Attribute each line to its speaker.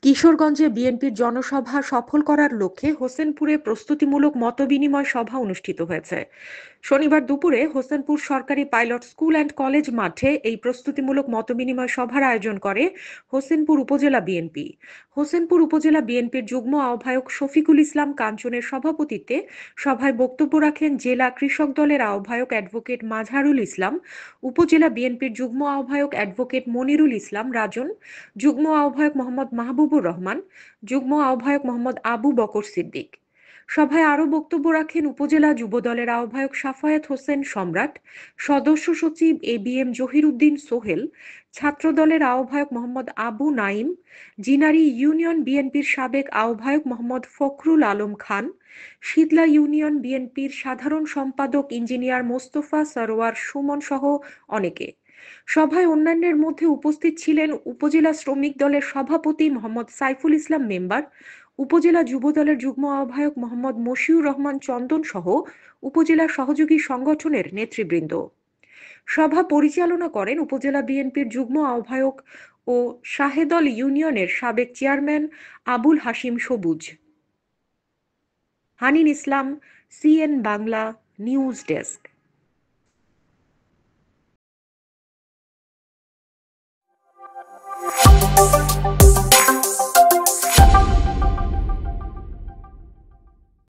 Speaker 1: কিশোরগঞ্জে বিএনপির জনসভা সফল করার লক্ষ্যে হোসেনপুরে প্রস্তুতিমূলক মতবিনিময় সভা অনুষ্ঠিত হয়েছে। শনিবার দুপুরে হোসেনপুর সরকারি পাইলট স্কুল অ্যান্ড কলেজ মাঠে এই প্রস্তুতিমূলক মতবিনিময় সভার আয়োজন করে হোসেনপুর উপজেলা বিএনপি। হোসেনপুর উপজেলা বিএনপির যুগ্ম আহ্বায়ক শফিকুল ইসলাম কাঞ্চনের সভাপতিত্বে সভায় বক্তব্য রাখেন জেলা কৃষক দলের আহ্বায়ক অ্যাডভোকেট মাজহারুল ইসলাম, উপজেলা বিএনপির যুগ্ম আহ্বায়ক অ্যাডভোকেট মনিরুল ইসলাম রাজন, যুগ্ম আহ্বায়ক মোহাম্মদ মাহবুবুর রহমান, যুগ্ম আহ্বায়ক মোহাম্মদ আবু বকর সিদ্দিক। সভায় আরও বক্তব্য রাখেন উপজেলা যুবদলের আহ্বায়ক সাফায়েত হোসেন সম্রাট, সদস্য সচিব এবিএম জহিরুদ্দিন সোহেল, ছাত্রদলের আহ্বায়ক মোহাম্মদ আবু নাইম, জিনারি ইউনিয়ন বিএনপির সাবেক আহ্বায়ক মোহাম্মদ ফখরুল আলম খান, শীতলা ইউনিয়ন বিএনপির সাধারণ সম্পাদক ইঞ্জিনিয়ার মোস্তফা সরোয়ার সুমন সহ অনেকে। সভায় অন্যান্যের মধ্যে উপস্থিত ছিলেন উপজেলা শ্রমিক দলের সভাপতি মোহাম্মদ সাইফুল ইসলাম মেম্বার, উপজেলা যুবদলের যুগ্ম আহ্বায়ক মোহাম্মদ মশিউর রহমান চন্দন সহ উপজেলা সহযোগী সংগঠনের নেতৃবৃন্দ। সভা পরিচালনা করেন উপজেলা বিএনপির যুগ্ম আহ্বায়ক ও শাহেদল ইউনিয়নের সাবেক চেয়ারম্যান আবুল হাশিম সবুজ। হানিন ইসলাম, সিএন বাংলা নিউজ ডেস্ক।